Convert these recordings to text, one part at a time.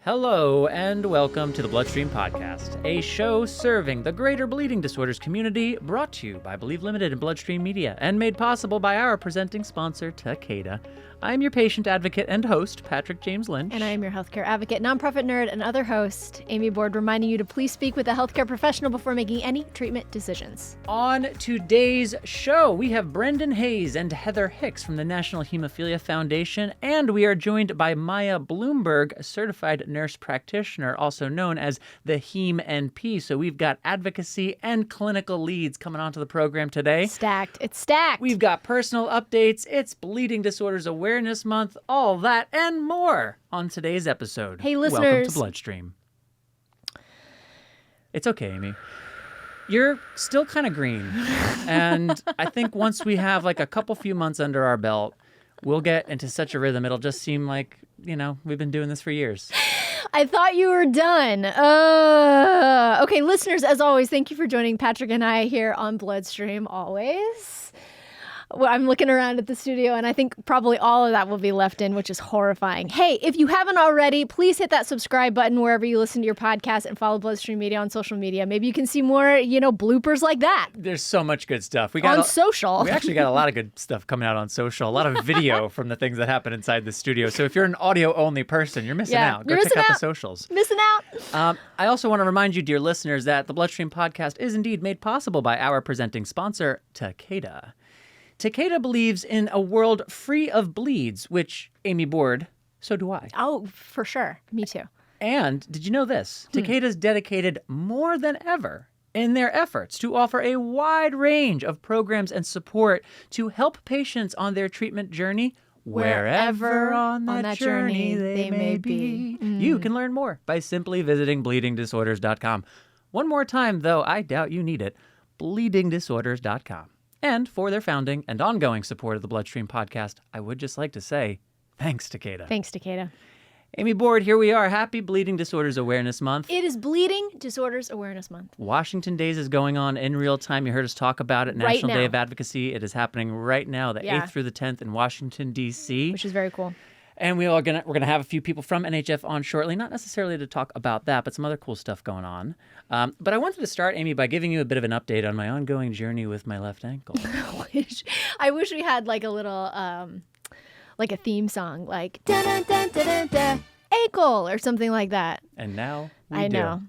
Hello and welcome to the BloodStream podcast, a show serving the greater bleeding disorders community, brought to you by Believe Limited and BloodStream Media, and made possible by our presenting sponsor, Takeda. I'm your patient advocate and host, Patrick James Lynch. And I am your healthcare advocate, nonprofit nerd, and other host, Amy Board, reminding you to please speak with a healthcare professional before making any treatment decisions. On today's show, we have Brendan Hayes and Heather Hicks from the National Hemophilia Foundation, and we are joined by Maya Bloomberg, a certified nurse practitioner, also known as the Heme NP. So we've got advocacy and clinical leads coming onto the program today. Stacked. It's stacked. We've got personal updates, it's Bleeding Disorders Awareness Month, all that and more on today's episode. Hey, listeners. Welcome to BloodStream. It's okay, Amy. You're still kind of green. And I think once we have like a few months under our belt, we'll get into such a rhythm. It'll just seem like, we've been doing this for years. I thought you were done. Okay, listeners, as always, thank you for joining Patrick and I here on BloodStream always. Well, I'm looking around at the studio, and I think probably all of that will be left in, which is horrifying. Hey, if you haven't already, please hit that subscribe button wherever you listen to your podcast and follow BloodStream Media on social media. Maybe you can see more, bloopers like that. There's so much good stuff. On social. We actually got a lot of good stuff coming out on social, a lot of video from the things that happen inside the studio. So if you're an audio-only person, you're missing out. Go check out the socials. Missing out. I also want to remind you, dear listeners, that the BloodStream podcast is indeed made possible by our presenting sponsor, Takeda. Takeda believes in a world free of bleeds, which, Amy Board, so do I. Oh, for sure. Me too. And did you know this? Takeda's dedicated more than ever in their efforts to offer a wide range of programs and support to help patients on their treatment journey wherever on that journey they may be. You can learn more by simply visiting bleedingdisorders.com. One more time, though I doubt you need it, bleedingdisorders.com. And for their founding and ongoing support of the BloodStream podcast, I would just like to say, thanks, Takeda. Thanks, Takeda. Amy Board, here we are. Happy Bleeding Disorders Awareness Month. It is Bleeding Disorders Awareness Month. Washington Days is going on in real time. You heard us talk about it. National Day of Advocacy. It is happening right now, the 8th through the 10th in Washington, D.C. Which is very cool. And we're gonna have a few people from NHF on shortly, not necessarily to talk about that, but some other cool stuff going on. But I wanted to start, Amy, by giving you a bit of an update on my ongoing journey with my left ankle. I wish we had like a little, like a theme song, like da da da da da da ankle or something like that. And now we I do. know.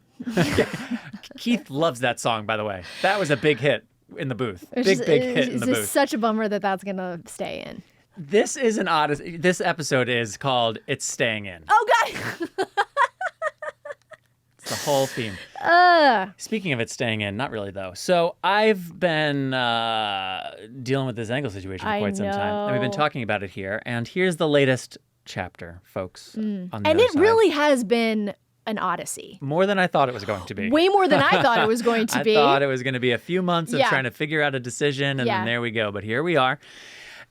Keith loves that song, by the way. That was a big hit in the booth. Big hit in the booth. It's such a bummer that that's gonna stay in. This is an odyssey. This episode is called "It's Staying In." Oh God! It's the whole theme. Speaking of it staying in, not really though. So I've been dealing with this ankle situation for quite some time, and we've been talking about it here. And here's the latest chapter, folks. On the And other it side. really has been an odyssey. More than I thought it was going to be. Way more than I thought it was going to be. I thought it was going to be a few months of trying to figure out a decision, and then there we go. But here we are.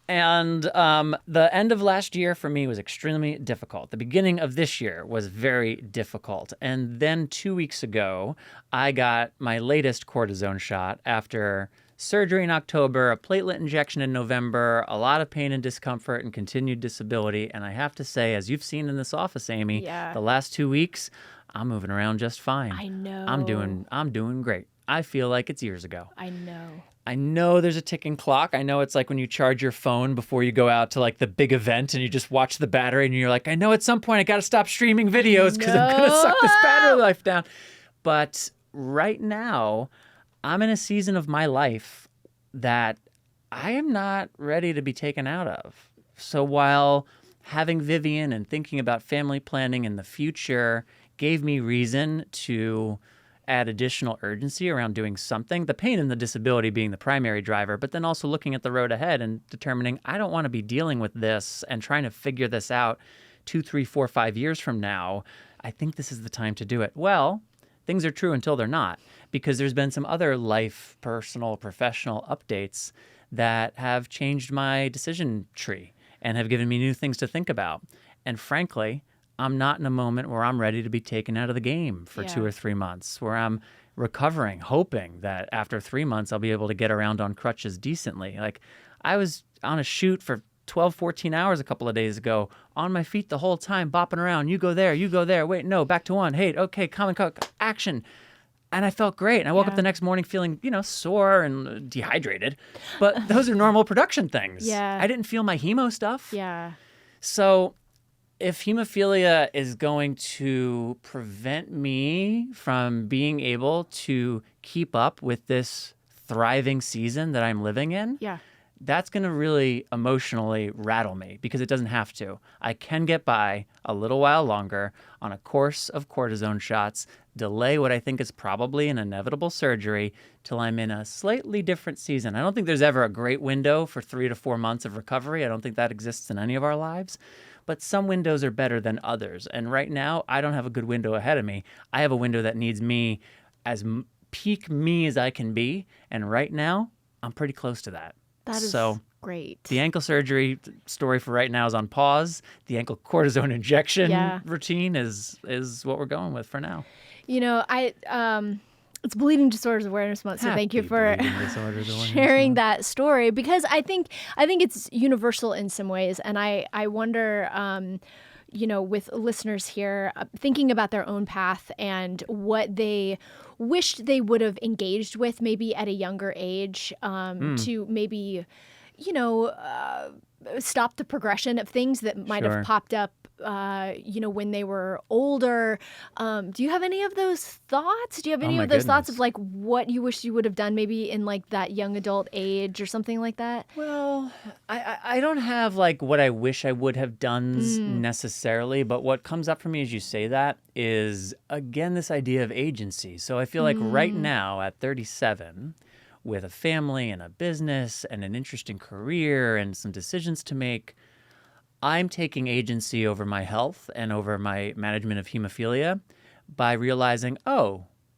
And the end of last year for me was extremely difficult. The beginning of this year was very difficult. And then 2 weeks ago, I got my latest cortisone shot after surgery in October, a platelet injection in November, a lot of pain and discomfort and continued disability. And I have to say, as you've seen in this office, Amy, the last 2 weeks, I'm moving around just fine. I know. I'm doing great. I feel like it's years ago. I know there's a ticking clock. I know it's like when you charge your phone before you go out to like the big event and you just watch the battery and you're like, I know at some point I got to stop streaming videos because I'm going to suck this battery life down. But right now, I'm in a season of my life that I am not ready to be taken out of. So while having Vivian and thinking about family planning in the future gave me reason to add additional urgency around doing something, the pain and the disability being the primary driver, but then also looking at the road ahead and determining I don't want to be dealing with this and trying to figure this out 2, 3, 4, 5 years from now. I think this is the time to do it. Well, things are true until they're not, because there's been some other life, personal, professional updates that have changed my decision tree and have given me new things to think about. And frankly, I'm not in a moment where I'm ready to be taken out of the game for 2 or 3 months, where I'm recovering, hoping that after 3 months I'll be able to get around on crutches decently. Like, I was on a shoot for 12, 14 hours a couple of days ago, on my feet the whole time, bopping around. You go there. Wait, no, back to one. Hey, okay, common cook, action. And I felt great. And I woke up the next morning feeling, sore and dehydrated. But those are normal production things. Yeah. I didn't feel my hemo stuff. Yeah. So if hemophilia is going to prevent me from being able to keep up with this thriving season that I'm living in, that's going to really emotionally rattle me because it doesn't have to. I can get by a little while longer on a course of cortisone shots, delay what I think is probably an inevitable surgery till I'm in a slightly different season. I don't think there's ever a great window for 3 to 4 months of recovery. I don't think that exists in any of our lives. But some windows are better than others. And right now, I don't have a good window ahead of me. I have a window that needs me as peak me as I can be. And right now, I'm pretty close to that. That is so great. The ankle surgery story for right now is on pause. The ankle cortisone injection routine is what we're going with for now. It's Bleeding Disorders Awareness Month, so thank you for sharing that story, because I think it's universal in some ways, and I wonder, with listeners here thinking about their own path and what they wished they would have engaged with maybe at a younger age, to maybe, stop the progression of things that might have popped up, when they were older. Do you have any of those thoughts? Do you have any of those thoughts of like what you wish you would have done maybe in like that young adult age or something like that? Well, I don't have like what I wish I would have done necessarily, but what comes up for me as you say that is, again, this idea of agency. So I feel like right now at 37, with a family and a business and an interesting career and some decisions to make, I'm taking agency over my health and over my management of hemophilia by realizing,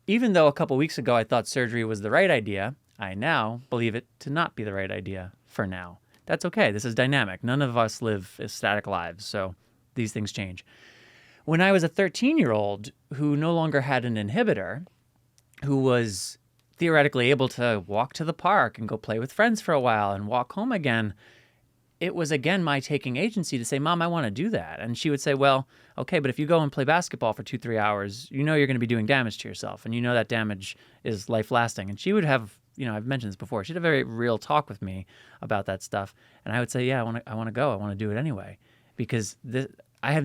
even though a couple weeks ago I thought surgery was the right idea, I now believe it to not be the right idea for now. That's okay. This is dynamic. None of us live static lives, so these things change. When I was a 13-year-old who no longer had an inhibitor, who was theoretically able to walk to the park and go play with friends for a while and walk home again, it was, again, my taking agency to say, Mom, I want to do that. And she would say, well, okay, but if you go and play basketball for 2-3 hours, you're going to be doing damage to yourself. And that damage is life-lasting. And she would have, I've mentioned this before, she'd have a very real talk with me about that stuff. And I would say, yeah, I want to go. I want to do it anyway. Because I have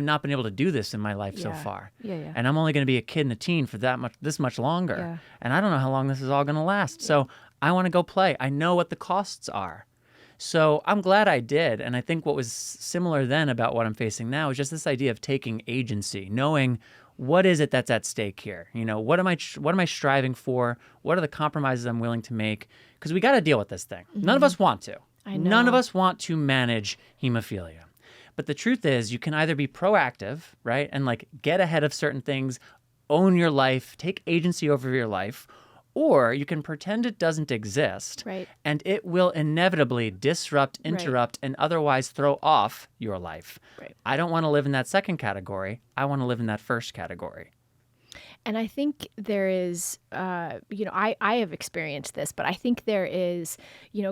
not been able to do this in my life so far. Yeah. And I'm only going to be a kid and a teen for this much longer. Yeah. And I don't know how long this is all going to last. So I want to go play. I know what the costs are. So I'm glad I did. And I think what was similar then about what I'm facing now is just this idea of taking agency, knowing what is it that's at stake here? What am I striving for? What are the compromises I'm willing to make? Because we got to deal with this thing. None of us want to. I know. None of us want to manage hemophilia. But the truth is, you can either be proactive, right? And like get ahead of certain things, own your life, take agency over your life, or you can pretend it doesn't exist, right, and it will inevitably disrupt, interrupt, and otherwise throw off your life. Right. I don't want to live in that second category. I want to live in that first category. And I think there is, I have experienced this, but I think there is,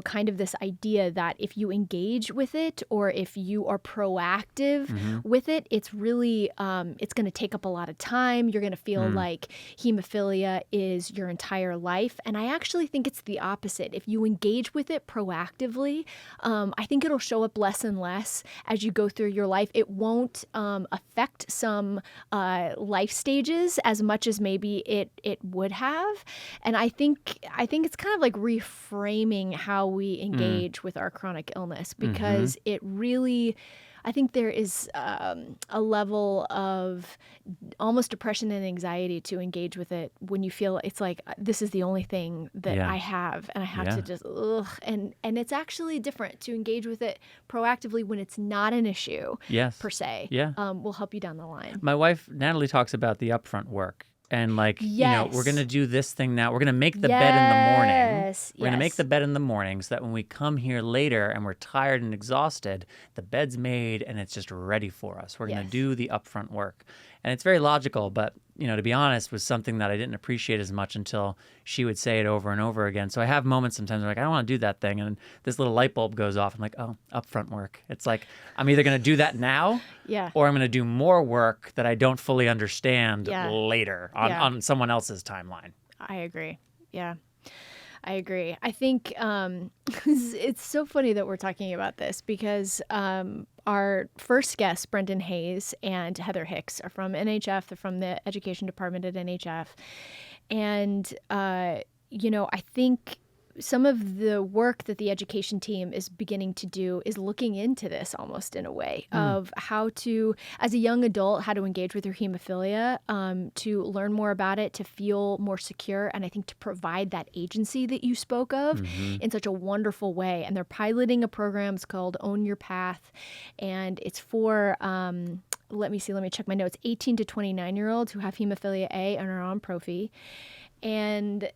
kind of this idea that if you engage with it or if you are proactive with it, it's really, it's going to take up a lot of time. You're going to feel like hemophilia is your entire life. And I actually think it's the opposite. If you engage with it proactively, I think it'll show up less and less as you go through your life. It won't affect some life stages as much as maybe it would have. And I think it's kind of like reframing how we engage with our chronic illness, because it really, I think there is a level of almost depression and anxiety to engage with it when you feel it's like, this is the only thing that I have, and I have to just, and it's actually different to engage with it proactively when it's not an issue per se. Will help you down the line. My wife, Natalie, talks about the upfront work. And we're going to do this thing now. We're going to make the bed in the morning. We're going to make the bed in the morning so that when we come here later and we're tired and exhausted, the bed's made and it's just ready for us. We're going to do the upfront work. And it's very logical, but to be honest, was something that I didn't appreciate as much until she would say it over and over again. So I have moments sometimes where like, I don't want to do that thing. And this little light bulb goes off. I'm like, oh, upfront work. It's like, I'm either going to do that now or I'm going to do more work that I don't fully understand later on someone else's timeline. I agree. Yeah. I agree. I think it's so funny that we're talking about this because our first guests, Brendan Hayes and Heather Hicks, are from NHF. They're from the education department at NHF. And, I think some of the work that the education team is beginning to do is looking into this almost in a way of how to, as a young adult, how to engage with your hemophilia, to learn more about it, to feel more secure, and I think to provide that agency that you spoke of in such a wonderful way. And they're piloting a program. It's called Own Your Path, and it's for let me check my notes, 18 to 29-year-olds who have hemophilia A and are on prophy. And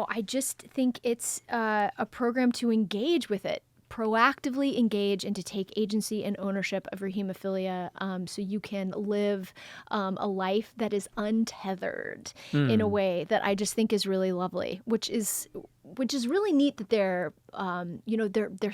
I just think it's a program to engage with it, proactively engage and to take agency and ownership of your hemophilia so you can live a life that is untethered in a way that I just think is really lovely, which is really neat that they're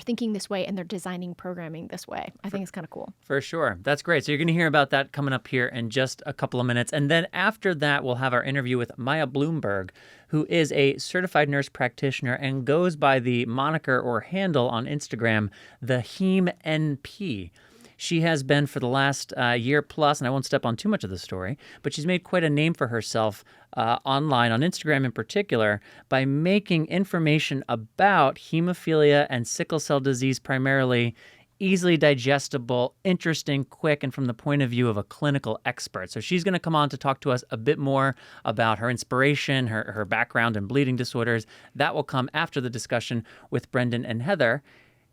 thinking this way and they're designing programming this way. I think it's kind of cool. For sure. That's great. So you're going to hear about that coming up here in just a couple of minutes. And then after that, we'll have our interview with Maya Bloomberg, who is a certified nurse practitioner and goes by the moniker or handle on Instagram, the Heme NP. She has been for the last year plus, and I won't step on too much of the story, but she's made quite a name for herself online, on Instagram in particular, by making information about hemophilia and sickle cell disease primarily easily digestible, interesting, quick, and from the point of view of a clinical expert. So she's going to come on to talk to us a bit more about her inspiration, her background in bleeding disorders. That will come after the discussion with Brendan and Heather.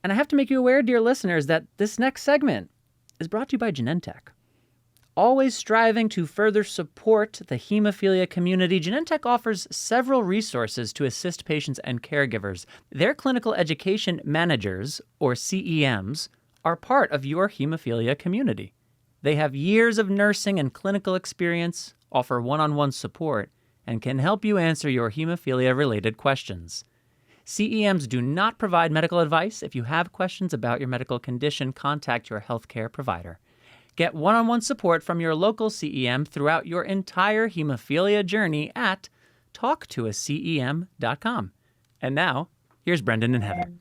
And I have to make you aware, dear listeners, that this next segment is brought to you by Genentech. Always striving to further support the hemophilia community, Genentech offers several resources to assist patients and caregivers. Their clinical education managers, or CEMs, are part of your hemophilia community. They have years of nursing and clinical experience, offer one-on-one support, and can help you answer your hemophilia-related questions. CEMs do not provide medical advice. If you have questions about your medical condition, contact your healthcare provider. Get one-on-one support from your local CEM throughout your entire hemophilia journey at talktoacem.com. And now, here's Brendan and Heather.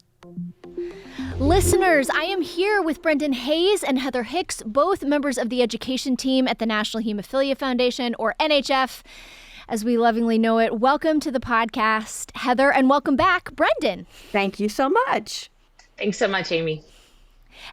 Listeners, I am here with Brendan Hayes and Heather Hicks, both members of the education team at the National Hemophilia Foundation, or NHF, as we lovingly know it. Welcome to the podcast, Heather, and welcome back, Brendan. Thank you so much. Thanks so much, Amy.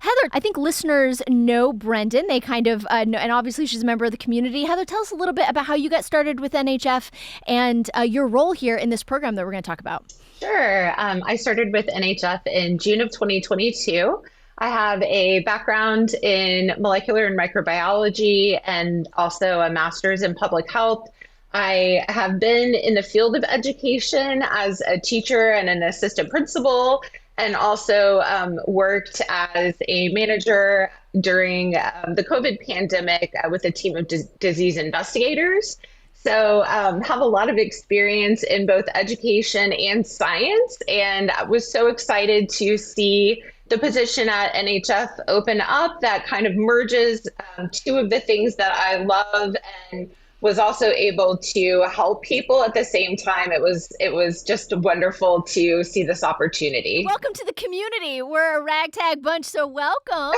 Heather, I think listeners know Brendan. They kind of know, and obviously she's a member of the community. Heather, tell us a little bit about how you got started with NHF and your role here in this program that we're going to talk about. Sure. I started with NHF in June of 2022. I have a background in molecular and microbiology and also a master's in public health. I have been in the field of education as a teacher and an assistant principal, and also worked as a manager during the COVID pandemic with a team of disease investigators. So have a lot of experience in both education and science, and I was so excited to see the position at NHF open up that kind of merges two of the things that I love and was also able to help people at the same time. It was just wonderful to see this opportunity. Welcome to the community. We're a ragtag bunch, so welcome.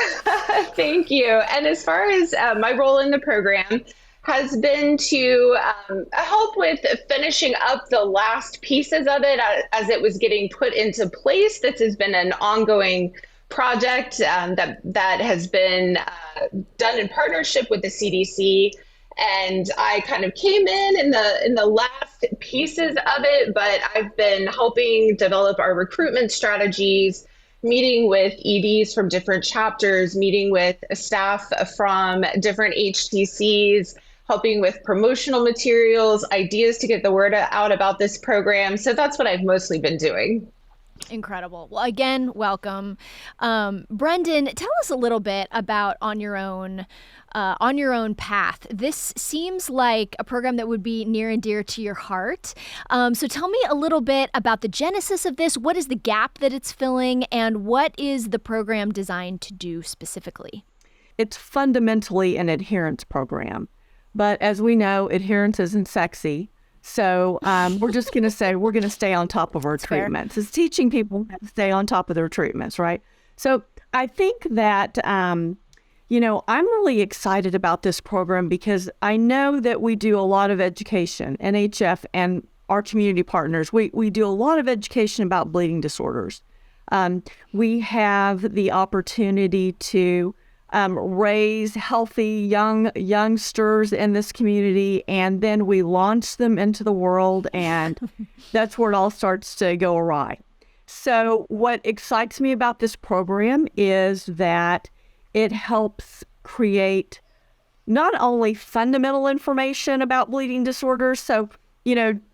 Thank you. And as far as my role in the program has been to help with finishing up the last pieces of it as it was getting put into place. This has been an ongoing project that has been done in partnership with the CDC. And I kind of came in the last pieces of it, but I've been helping develop our recruitment strategies, meeting with EDs from different chapters, meeting with staff from different HTCs, helping with promotional materials, ideas to get the word out about this program. So that's what I've mostly been doing. Incredible. Well, again, welcome. Brendan, tell us a little bit about On Your Own Path. This seems like a program that would be near and dear to your heart. So tell me a little bit about the genesis of this. What is the gap that it's filling, and what is the program designed to do specifically? It's fundamentally an adherence program. But as we know, adherence isn't sexy. So we're just going to say we're going to stay on top of our treatments. It's teaching people how to stay on top of their treatments, right? So I think that, I'm really excited about this program because I know that we do a lot of education, NHF and our community partners. We do a lot of education about bleeding disorders. We have the opportunity to raise healthy youngsters in this community, and then we launch them into the world, and that's where it all starts to go awry. So what excites me about this program is that it helps create not only fundamental information about bleeding disorders. So,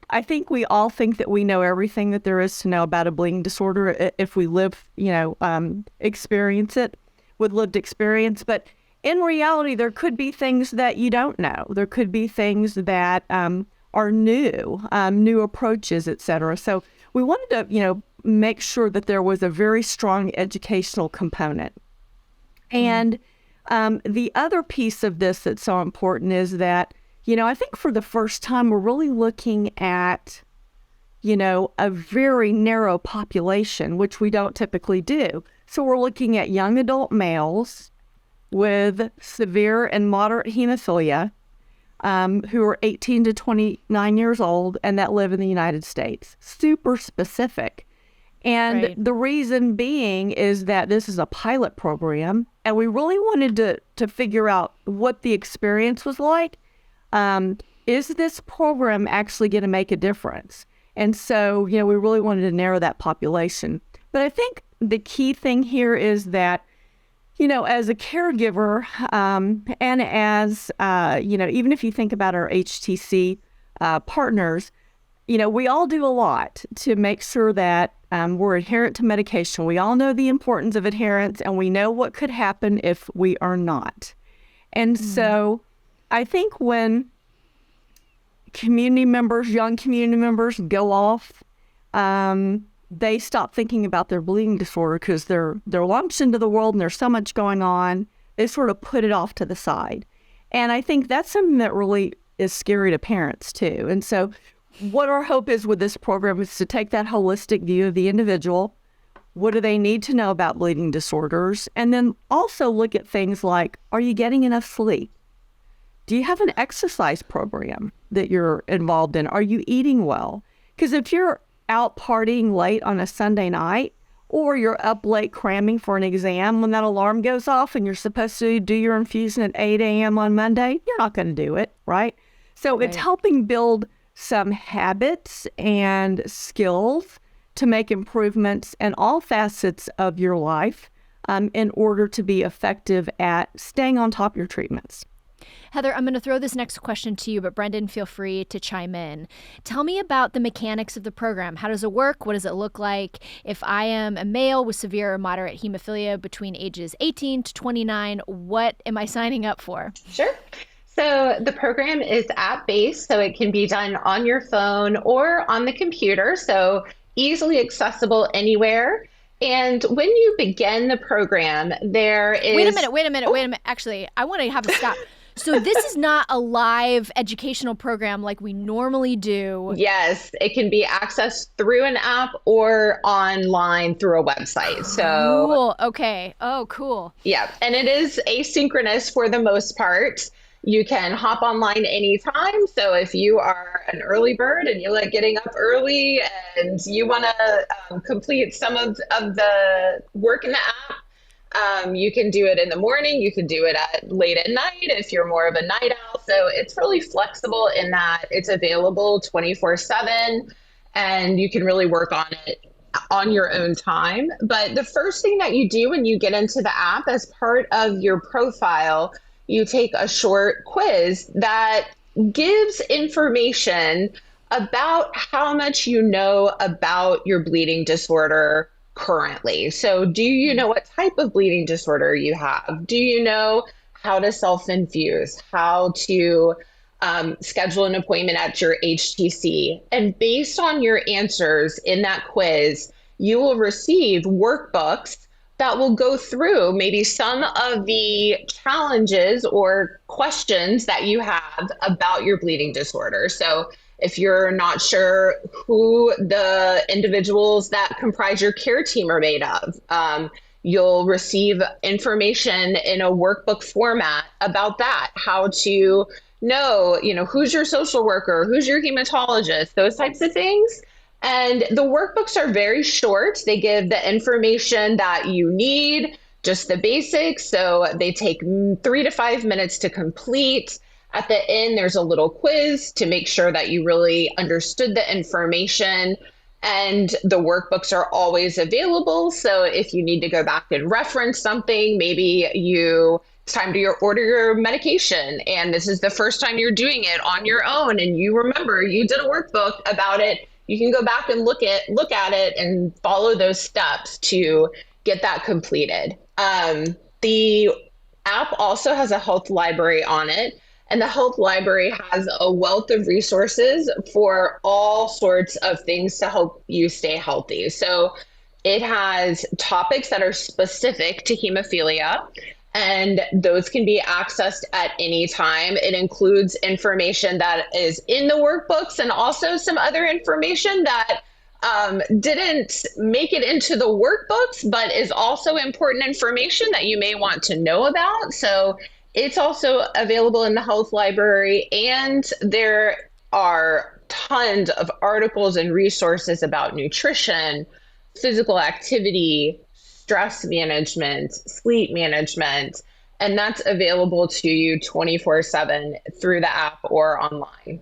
I think we all think that we know everything that there is to know about a bleeding disorder if we experience it with lived experience. But in reality, there could be things that you don't know. There could be things that are new approaches, et cetera. So we wanted to, make sure that there was a very strong educational component. And the other piece of this that's so important is that, I think for the first time, we're really looking at, a very narrow population, which we don't typically do. So we're looking at young adult males with severe and moderate hemophilia who are 18 to 29 years old and that live in the United States. Super specific. And the reason being is that this is a pilot program, and we really wanted to figure out what the experience was like. Is this program actually going to make a difference? And so, we really wanted to narrow that population. But I think the key thing here is that, as a caregiver, and as, even if you think about our HTC partners, we all do a lot to make sure that we're adherent to medication. We all know the importance of adherence, and we know what could happen if we are not. And so I think when young community members go off, they stop thinking about their bleeding disorder because they're launched into the world and there's so much going on. They sort of put it off to the side. And I think that's something that really is scary to parents too. And so what our hope is with this program is to take that holistic view of the individual. What do they need to know about bleeding disorders? And then also look at things like, are you getting enough sleep? Do you have an exercise program that you're involved in? Are you eating well? Because if you're out partying late on a Sunday night, or you're up late cramming for an exam when that alarm goes off and you're supposed to do your infusion at 8 a.m. on Monday, you're not going to do it, right? So it's helping build some habits and skills to make improvements in all facets of your life in order to be effective at staying on top of your treatments. Heather, I'm going to throw this next question to you, but Brendan, feel free to chime in. Tell me about the mechanics of the program. How does it work? What does it look like? If I am a male with severe or moderate hemophilia between ages 18 to 29, what am I signing up for? Sure. So the program is app-based, so it can be done on your phone or on the computer, so easily accessible anywhere. And when you begin the program, there is... Wait a minute. Actually, I want to have a stop. So this is not a live educational program like we normally do. Yes, it can be accessed through an app or online through a website. So cool. Okay. Oh, cool. Yeah, and it is asynchronous for the most part. You can hop online anytime. So if you are an early bird and you like getting up early and you want to complete some of the work in the app, you can do it in the morning. You can do it late at night if you're more of a night owl. So it's really flexible in that it's available 24/7 and you can really work on it on your own time. But the first thing that you do when you get into the app as part of your profile, you take a short quiz that gives information about how much you know about your bleeding disorder currently. So, do you know what type of bleeding disorder you have? Do you know how to self infuse, how to schedule an appointment at your HTC? And based on your answers in that quiz, you will receive workbooks that will go through maybe some of the challenges or questions that you have about your bleeding disorder. So, if you're not sure who the individuals that comprise your care team are made of, you'll receive information in a workbook format about that, how to know, who's your social worker, who's your hematologist, those types of things. And the workbooks are very short. They give the information that you need, just the basics. So they take 3 to 5 minutes to complete. At the end, there's a little quiz to make sure that you really understood the information. And the workbooks are always available. So if you need to go back and reference something, maybe it's time to order your medication, and this is the first time you're doing it on your own, and you remember you did a workbook about it, you can go back and look at it and follow those steps to get that completed. The app also has a health library on it. And the health library has a wealth of resources for all sorts of things to help you stay healthy. So it has topics that are specific to hemophilia, and those can be accessed at any time. It includes information that is in the workbooks and also some other information that didn't make it into the workbooks, but is also important information that you may want to know about. So it's also available in the health library, and there are tons of articles and resources about nutrition, physical activity, stress management, sleep management, and that's available to you 24/7 through the app or online.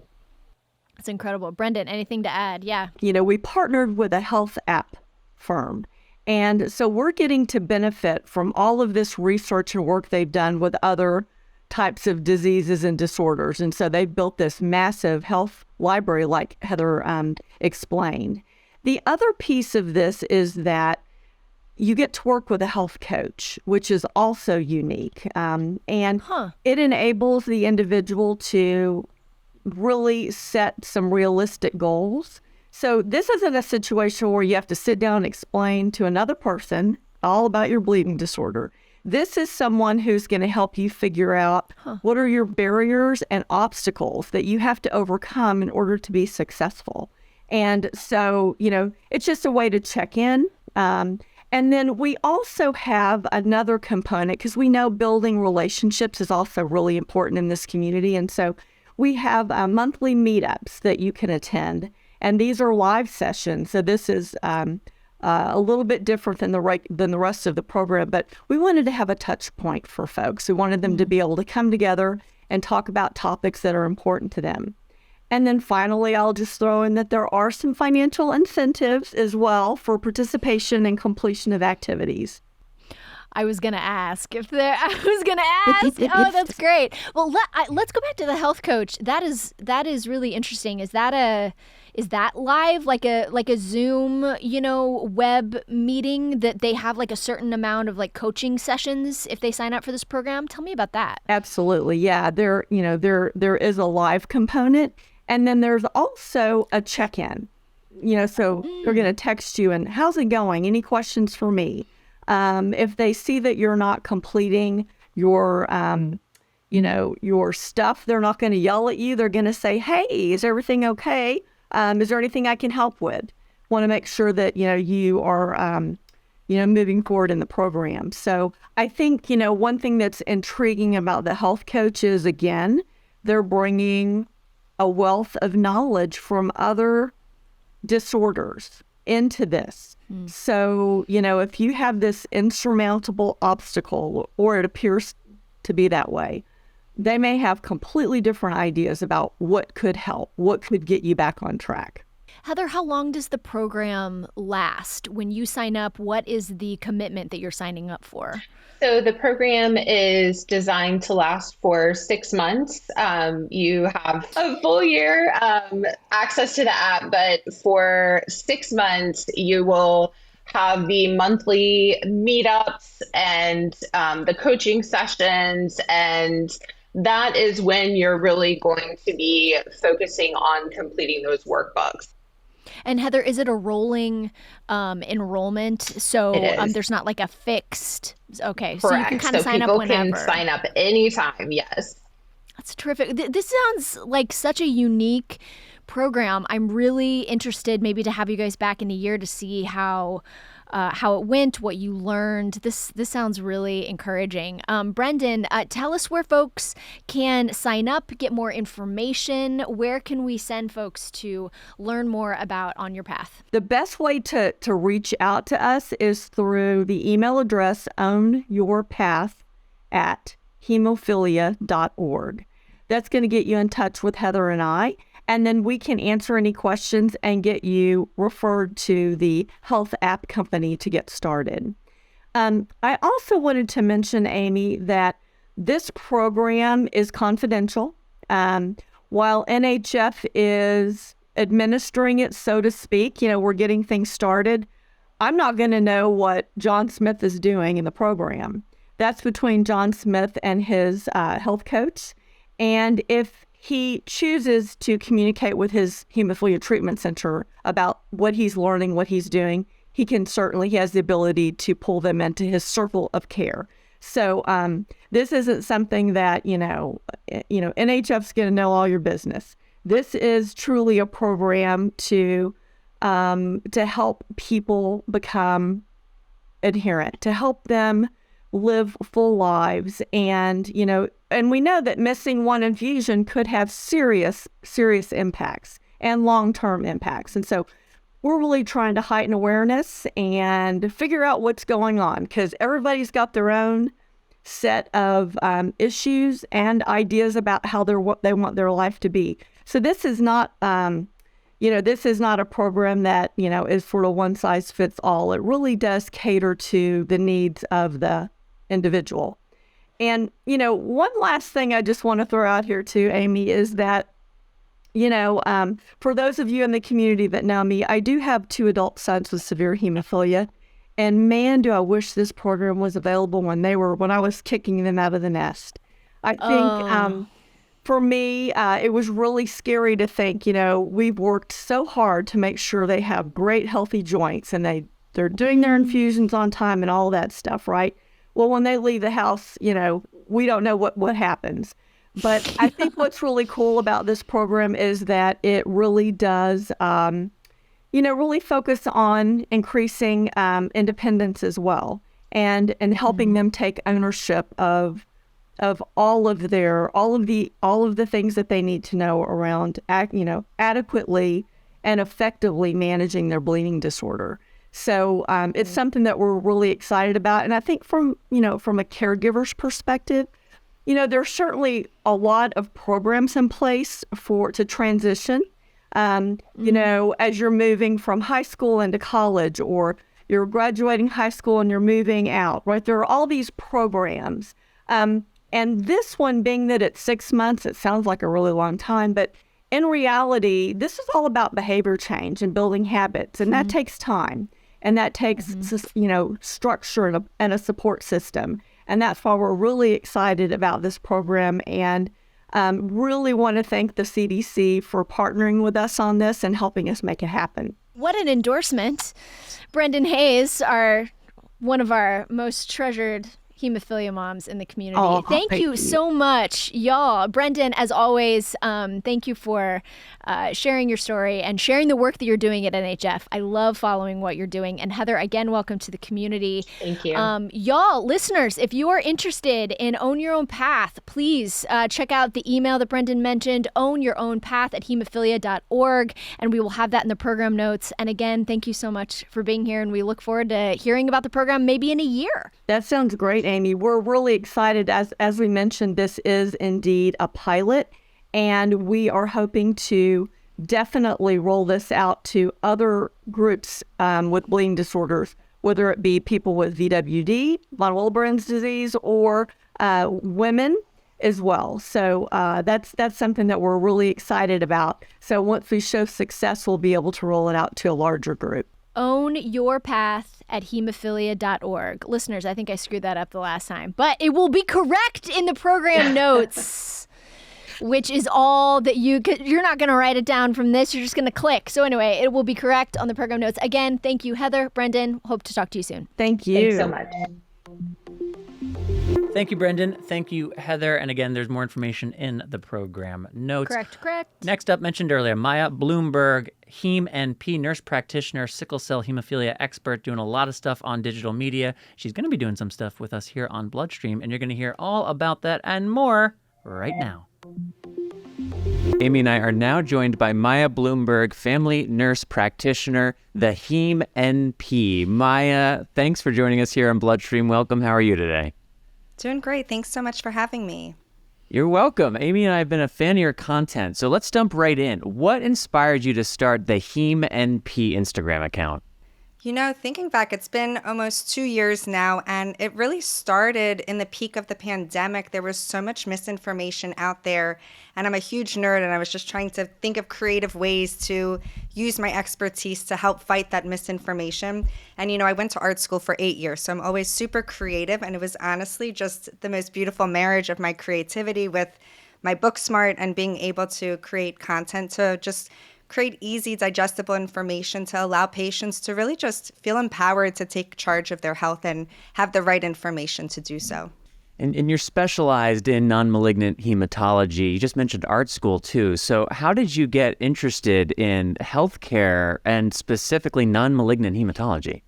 That's incredible. Brendan, anything to add? Yeah. We partnered with a health app firm. And so we're getting to benefit from all of this research and work they've done with other types of diseases and disorders. And so they've built this massive health library, like Heather explained. The other piece of this is that you get to work with a health coach, which is also unique. And it enables the individual to really set some realistic goals. So this isn't a situation where you have to sit down and explain to another person all about your bleeding disorder. This is someone who's going to help you figure out what are your barriers and obstacles that you have to overcome in order to be successful. And so, it's just a way to check in. And then we also have another component, because we know building relationships is also really important in this community. And so we have monthly meetups that you can attend. And these are live sessions. So this is a little bit different than the rest of the program. But we wanted to have a touch point for folks. We wanted them to be able to come together and talk about topics that are important to them. And then finally, I'll just throw in that there are some financial incentives as well for participation and completion of activities. I was going to ask. Oh, that's great. Well, let's go back to the health coach. That is really interesting. Is that live, like a Zoom, web meeting that they have like a certain amount of like coaching sessions if they sign up for this program? Tell me about that. Absolutely. Yeah. There is a live component, and then there's also a check-in, so they're going to text you and how's it going? Any questions for me? If they see that you're not completing your stuff, they're not going to yell at you. They're going to say, hey, is everything okay? Is there anything I can help with? Want to make sure that, you are, moving forward in the program. So I think, one thing that's intriguing about the health coach is, again, they're bringing a wealth of knowledge from other disorders into this. So, if you have this insurmountable obstacle, or it appears to be that way, they may have completely different ideas about what could help, what could get you back on track. Heather, how long does the program last? When you sign up, what is the commitment that you're signing up for? So the program is designed to last for 6 months. You have a full year access to the app, but for 6 months, you will have the monthly meetups and the coaching sessions. And that is when you're really going to be focusing on completing those workbooks. And Heather, is it a rolling enrollment? So It is. there's not like a fixed. Okay, Correct. so you can kind of sign up whenever. People can sign up anytime. Yes. That's terrific. This sounds like such a unique program. I'm really interested maybe to have you guys back in a year to see how it went, what you learned. This sounds really encouraging. Brendan, tell us where folks can sign up, get more information. Where can we send folks to learn more about On Your Path? The best way to reach out to us is through the email address onyourpath@hemophilia.org. That's going to get you in touch with Heather and I, and then we can answer any questions and get you referred to the health app company to get started. I also wanted to mention, Amy, that this program is confidential. While NHF is administering it, so to speak, we're getting things started. I'm not going to know what John Smith is doing in the program. That's between John Smith and his health coach. And if he chooses to communicate with his hemophilia treatment center about what he's learning, what he's doing, he has the ability to pull them into his circle of care. So this isn't something that, NHF's going to know all your business. This is truly a program to help people become adherent, to help them live full lives. And we know that missing one infusion could have serious impacts and long-term impacts. And so we're really trying to heighten awareness and figure out what's going on, because everybody's got their own set of issues and ideas about how what they want their life to be. So this is not, this is not a program that, is sort of one size fits all. It really does cater to the needs of the individual. And, one last thing I just want to throw out here too, Amy, is that, for those of you in the community that know me, I do have 2 adult sons with severe hemophilia. And man, do I wish this program was available when I was kicking them out of the nest. I think for me, it was really scary to think, we've worked so hard to make sure they have great healthy joints and they're doing their infusions on time and all that stuff, right? Well, when they leave the house, we don't know what happens. But I think what's really cool about this program is that it really does, really focus on increasing independence as well, and helping them take ownership of all of the things that they need to know around, adequately and effectively managing their bleeding disorder. So it's something that we're really excited about. And I think from a caregiver's perspective, there's certainly a lot of programs in place to transition, as you're moving from high school into college, or you're graduating high school and you're moving out, right? There are all these programs. And this one, being that it's 6 months, it sounds like a really long time, but in reality, this is all about behavior change and building habits, and that takes time. And that takes, structure and a support system. And that's why we're really excited about this program, and really want to thank the CDC for partnering with us on this and helping us make it happen. What an endorsement. Brendan Hayes, one of our most treasured hemophilia moms in the community. Oh, thank you so much, y'all. Brendan, as always, thank you for sharing your story and sharing the work that you're doing at NHF. I love following what you're doing. And Heather, again, welcome to the community. Thank you. Y'all, listeners, if you are interested in Own Your Own Path, please check out the email that Brendan mentioned, ownyourownpath@hemophilia.org, and we will have that in the program notes. And again, thank you so much for being here, and we look forward to hearing about the program maybe in a year. That sounds great, Amy. We're really excited. As we mentioned, this is indeed a pilot, and we are hoping to definitely roll this out to other groups with bleeding disorders, whether it be people with VWD, von Willebrand's disease, or women as well. So that's something that we're really excited about. So once we show success, we'll be able to roll it out to a larger group. Own your path at hemophilia.org. Listeners, I think I screwed that up the last time, but it will be correct in the program notes, which is all that you're not going to write it down from this. You're just going to click. So anyway, it will be correct on the program notes. Again, thank you, Heather, Brendan. Hope to talk to you soon. Thank you. Thanks so much. Thank you, Brendan. Thank you, Heather. And again, there's more information in the program notes. Correct. Next up, mentioned earlier, Maya Bloomberg, Heme NP, nurse practitioner, sickle cell hemophilia expert, doing a lot of stuff on digital media. She's going to be doing some stuff with us here on BloodStream, and you're going to hear all about that and more right now. Amy and I are now joined by Maya Bloomberg, family nurse practitioner, the Heme NP. Maya, thanks for joining us here on BloodStream. Welcome. How are you today? Doing great. Thanks so much for having me. You're welcome. Amy and I have been a fan of your content, so let's jump right in. What inspired you to start the Heme NP Instagram account? You know, thinking back, it's been almost 2 years now, and it really started in the peak of the pandemic. There was so much misinformation out there, and I'm a huge nerd, and I was just trying to think of creative ways to use my expertise to help fight that misinformation. And, you know, I went to art school for 8 years, so I'm always super creative, and it was honestly just the most beautiful marriage of my creativity with my book smart and being able to create content to just create easy, digestible information to allow patients to really just feel empowered to take charge of their health and have the right information to do so. And you're specialized in non-malignant hematology. You just mentioned art school too. So how did you get interested in healthcare and specifically non-malignant hematology?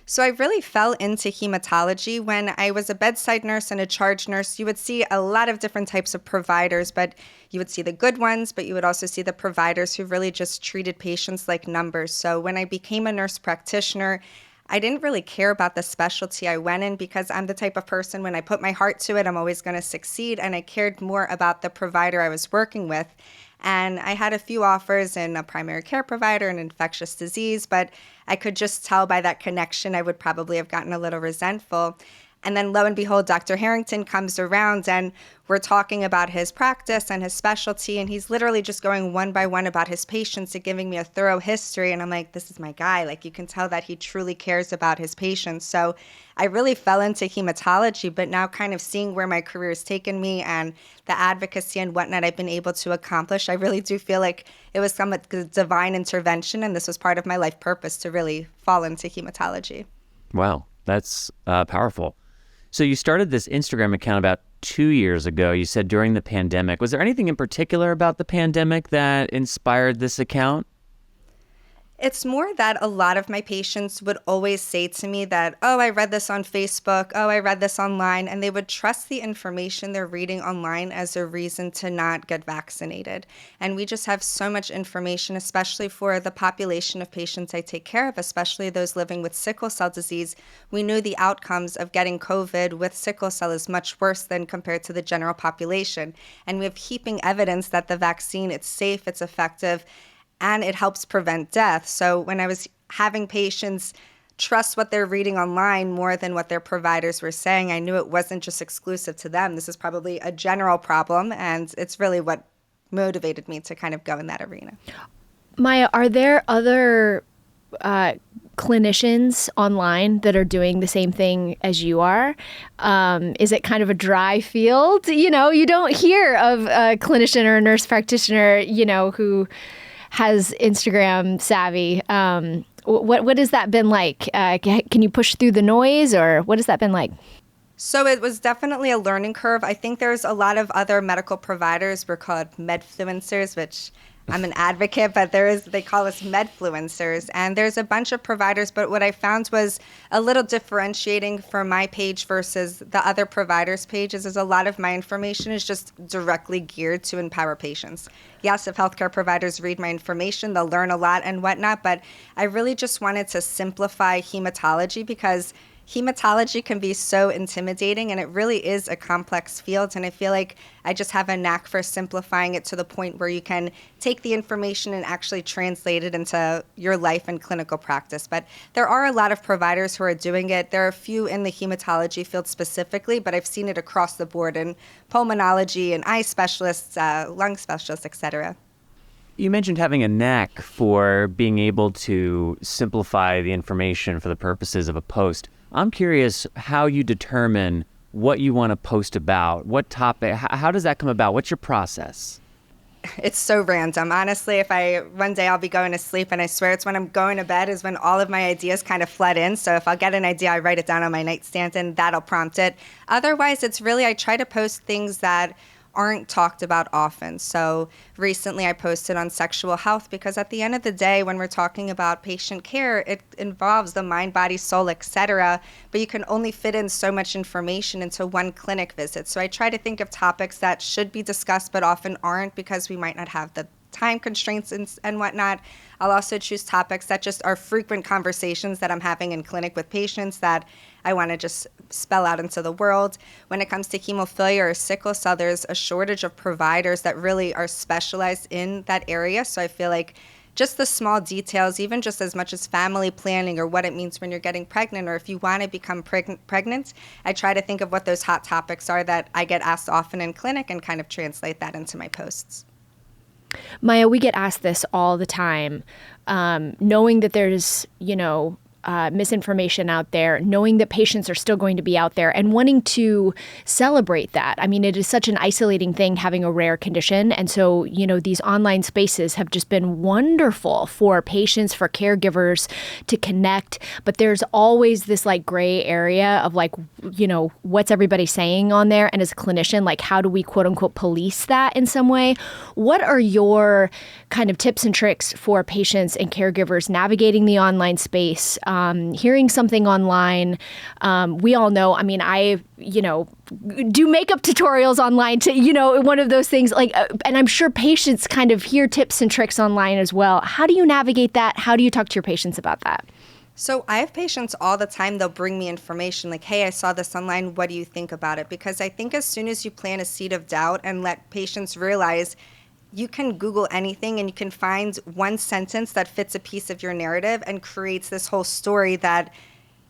So I really fell into hematology when I was a bedside nurse and a charge nurse. You would see a lot of different types of providers, but you would see the good ones, but you would also see the providers who really just treated patients like numbers. So when I became a nurse practitioner, I didn't really care about the specialty I went in because I'm the type of person, when I put my heart to it, I'm always going to succeed. And I cared more about the provider I was working with. And I had a few offers in a primary care provider and infectious disease, but I could just tell by that connection I would probably have gotten a little resentful. And then lo and behold, Dr. Harrington comes around and we're talking about his practice and his specialty. And he's literally just going one by one about his patients and giving me a thorough history. And I'm like, this is my guy. Like, you can tell that he truly cares about his patients. So I really fell into hematology, but now kind of seeing where my career has taken me and the advocacy and whatnot I've been able to accomplish, I really do feel like it was some divine intervention. And this was part of my life purpose to really fall into hematology. Wow, that's powerful. So you started this Instagram account about 2 years ago. You said during the pandemic. Was there anything in particular about the pandemic that inspired this account? It's more that a lot of my patients would always say to me that, oh, I read this on Facebook, oh, I read this online, and they would trust the information they're reading online as a reason to not get vaccinated. And we just have so much information, especially for the population of patients I take care of, especially those living with sickle cell disease. We knew the outcomes of getting COVID with sickle cell is much worse than compared to the general population. And we have heaping evidence that the vaccine, it's safe, it's effective, and it helps prevent death. So when I was having patients trust what they're reading online more than what their providers were saying, I knew it wasn't just exclusive to them. This is probably a general problem, and it's really what motivated me to kind of go in that arena. Maya, are there other clinicians online that are doing the same thing as you are? Is it kind of a dry field? You know, you don't hear of a clinician or a nurse practitioner, you know, who has Instagram savvy. What has that been like? Can you push through the noise, or what has that been like? So it was definitely a learning curve. I think there's a lot of other medical providers. We're called medfluencers, which I'm an advocate, but they call us medfluencers. And there's a bunch of providers, but what I found was a little differentiating for my page versus the other providers' pages is a lot of my information is just directly geared to empower patients. Yes, if healthcare providers read my information, they'll learn a lot and whatnot, but I really just wanted to simplify hematology because hematology can be so intimidating, and it really is a complex field. And I feel like I just have a knack for simplifying it to the point where you can take the information and actually translate it into your life and clinical practice. But there are a lot of providers who are doing it. There are a few in the hematology field specifically, but I've seen it across the board in pulmonology and eye specialists, lung specialists, et cetera. You mentioned having a knack for being able to simplify the information for the purposes of a post. I'm curious how you determine what you want to post about, what topic, how does that come about? What's your process? It's so random. Honestly, one day I'll be going to sleep, and I swear it's when I'm going to bed is when all of my ideas kind of flood in. So if I'll get an idea, I write it down on my nightstand and that'll prompt it. Otherwise, it's really, I try to post things that aren't talked about often. So recently I posted on sexual health because at the end of the day, when we're talking about patient care, it involves the mind, body, soul, etc. But you can only fit in so much information into one clinic visit. So I try to think of topics that should be discussed but often aren't because we might not have the time constraints and whatnot. I'll also choose topics that just are frequent conversations that I'm having in clinic with patients that I want to just spell out into the world. When it comes to hemophilia or sickle cell, there's a shortage of providers that really are specialized in that area. So I feel like just the small details, even just as much as family planning or what it means when you're getting pregnant or if you want to become pregnant, I try to think of what those hot topics are that I get asked often in clinic and kind of translate that into my posts. Maya, we get asked this all the time, knowing that there's, misinformation out there, knowing that patients are still going to be out there and wanting to celebrate that. I mean, it is such an isolating thing having a rare condition. And so, these online spaces have just been wonderful for patients, for caregivers to connect. But there's always this gray area of what's everybody saying on there? And as a clinician, how do we quote unquote police that in some way? What are your kind of tips and tricks for patients and caregivers navigating the online space? Hearing something online, we all know, I do makeup tutorials online to, one of those things and I'm sure patients kind of hear tips and tricks online as well. How do you navigate that? How do you talk to your patients about that? So I have patients all the time, they'll bring me information like, hey, I saw this online, what do you think about it? Because I think as soon as you plant a seed of doubt and let patients realize you can Google anything and you can find one sentence that fits a piece of your narrative and creates this whole story that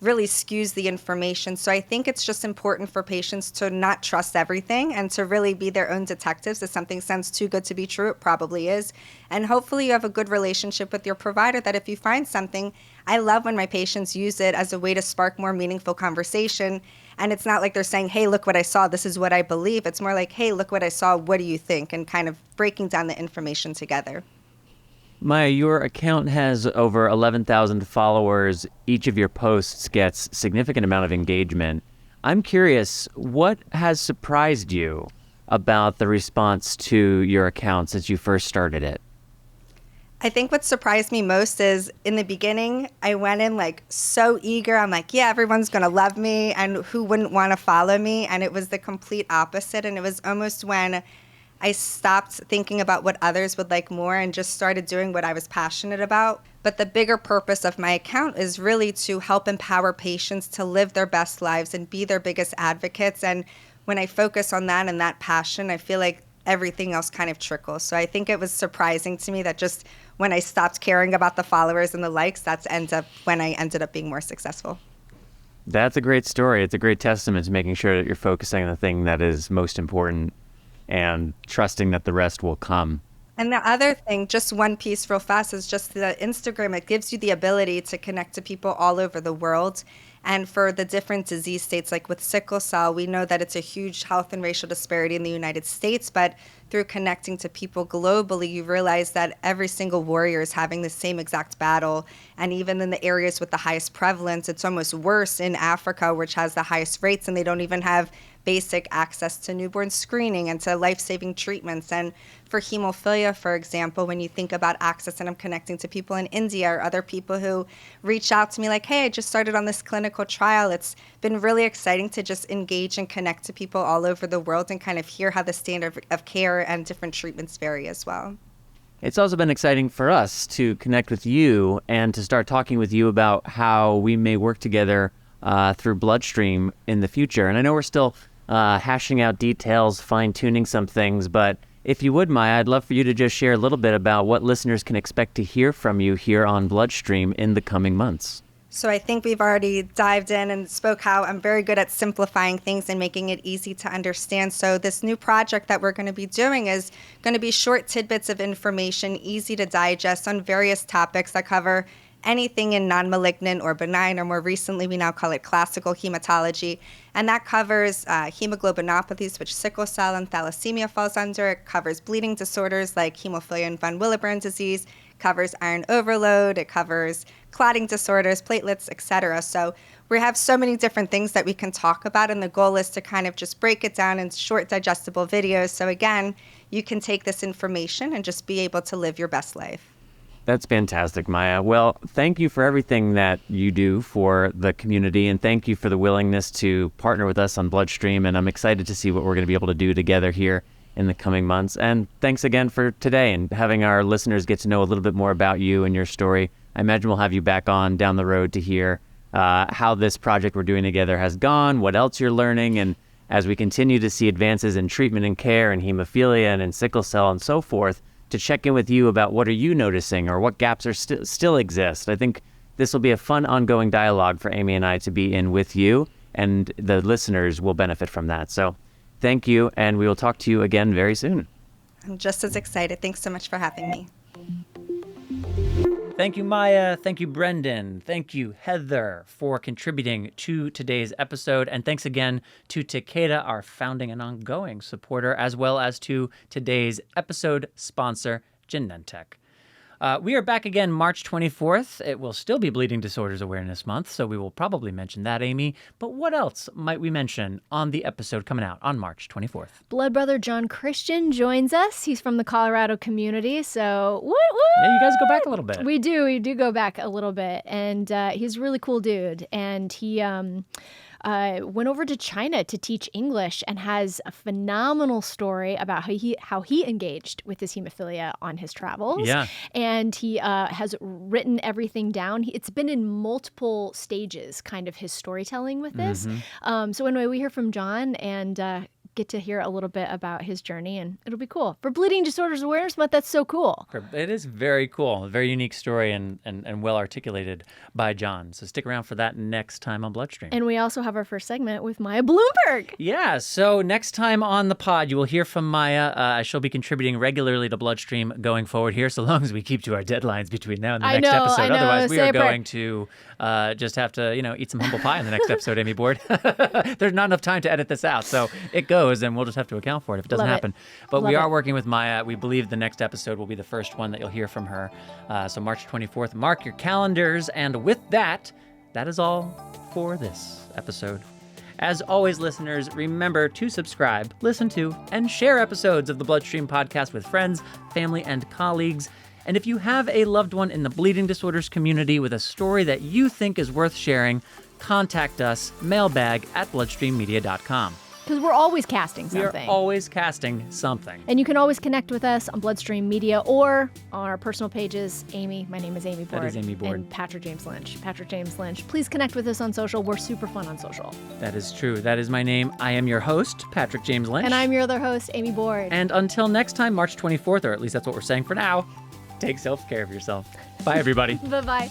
really skews the information. So I think it's just important for patients to not trust everything and to really be their own detectives. If something sounds too good to be true, it probably is. And hopefully you have a good relationship with your provider that if you find something, I love when my patients use it as a way to spark more meaningful conversation. And it's not like they're saying, hey, look what I saw, this is what I believe. It's more like, hey, look what I saw, what do you think? And kind of breaking down the information together. Maya, your account has over 11,000 followers. Each of your posts gets significant amount of engagement. I'm curious, what has surprised you about the response to your account since you first started it? I think what surprised me most is in the beginning, I went in so eager. I'm like, yeah, everyone's going to love me and who wouldn't want to follow me? And it was the complete opposite. And it was almost when I stopped thinking about what others would like more and just started doing what I was passionate about. But the bigger purpose of my account is really to help empower patients to live their best lives and be their biggest advocates. And when I focus on that and that passion, I feel like everything else kind of trickles. So I think it was surprising to me that just when I stopped caring about the followers and the likes, when I ended up being more successful. That's a great story. It's a great testament to making sure that you're focusing on the thing that is most important and trusting that the rest will come. And the other thing, just one piece real fast, is just the Instagram. It gives you the ability to connect to people all over the world. And for the different disease states, like with sickle cell, we know that it's a huge health and racial disparity in the United States, but through connecting to people globally, you realize that every single warrior is having the same exact battle. And even in the areas with the highest prevalence, it's almost worse in Africa, which has the highest rates, and they don't even have basic access to newborn screening and to life-saving treatments. And for hemophilia, for example, when you think about access, and I'm connecting to people in India or other people who reach out to me like, hey, I just started on this clinical trial. It's been really exciting to just engage and connect to people all over the world and kind of hear how the standard of care and different treatments vary as well. It's also been exciting for us to connect with you and to start talking with you about how we may work together through BloodStream in the future. And I know we're still hashing out details, fine-tuning some things, but if you would, Maya, I'd love for you to just share a little bit about what listeners can expect to hear from you here on BloodStream in the coming months. So I think we've already dived in and spoke how I'm very good at simplifying things and making it easy to understand. So this new project that we're going to be doing is going to be short tidbits of information, easy to digest on various topics that cover anything in non-malignant or benign, or more recently we now call it classical hematology. And that covers hemoglobinopathies, which sickle cell and thalassemia falls under. It covers bleeding disorders like hemophilia and von Willebrand disease, covers iron overload, it covers clotting disorders, platelets, etc. So we have so many different things that we can talk about, and the goal is to kind of just break it down in short, digestible videos. So again, you can take this information and just be able to live your best life. That's fantastic, Maya. Well, thank you for everything that you do for the community, and thank you for the willingness to partner with us on BloodStream, and I'm excited to see what we're going to be able to do together here in the coming months. And thanks again for today and having our listeners get to know a little bit more about you and your story. I imagine we'll have you back on down the road to hear how this project we're doing together has gone, what else you're learning, and as we continue to see advances in treatment and care and hemophilia and in sickle cell and so forth, to check in with you about what are you noticing or what gaps are still exist. I think this will be a fun ongoing dialogue for Amy and I to be in with you, and the listeners will benefit from that. So thank you, and we will talk to you again very soon. I'm just as excited. Thanks so much for having me. Thank you, Maya. Thank you, Brendan. Thank you, Heather, for contributing to today's episode. And thanks again to Takeda, our founding and ongoing supporter, as well as to today's episode sponsor, Genentech. We are back again March 24th. It will still be Bleeding Disorders Awareness Month, so we will probably mention that, Amy. But what else might we mention on the episode coming out on March 24th? Blood brother John Christian joins us. He's from the Colorado community, so what? Yeah, you guys go back a little bit. We do go back a little bit, and he's a really cool dude, and he went over to China to teach English and has a phenomenal story about how he engaged with his hemophilia on his travels. Yeah. And he has written everything down. It's been in multiple stages, kind of his storytelling with this. Mm-hmm. So anyway, we hear from John and get to hear a little bit about his journey, and it'll be cool. For Bleeding Disorders Awareness Month, that's so cool. It is very cool. A very unique story and well articulated by John. So stick around for that next time on BloodStream. And we also have our first segment with Maya Bloomberg. Yeah, so next time on the pod, you will hear from Maya. She'll be contributing regularly to BloodStream going forward here, so long as we keep to our deadlines between now and the next episode. I know. Otherwise, we Say are a prayer. going to just have to, eat some humble pie in the next episode, Amy Board. There's not enough time to edit this out, so it goes, and we'll just have to account for it if it doesn't happen. But we are working with Maya. We believe the next episode will be the first one that you'll hear from her. So March 24th, mark your calendars. And with that, that is all for this episode. As always, listeners, remember to subscribe, listen to, and share episodes of the BloodStream podcast with friends, family, and colleagues. And if you have a loved one in the bleeding disorders community with a story that you think is worth sharing, contact us, mailbag@bloodstreammedia.com. Because we're always casting something. We are always casting something. And you can always connect with us on BloodStream Media or on our personal pages. Amy, my name is Amy Board. That is Amy Board. And Patrick James Lynch. Patrick James Lynch. Please connect with us on social. We're super fun on social. That is true. That is my name. I am your host, Patrick James Lynch. And I'm your other host, Amy Board. And until next time, March 24th, or at least that's what we're saying for now, take self-care of yourself. Bye, everybody. Bye-bye.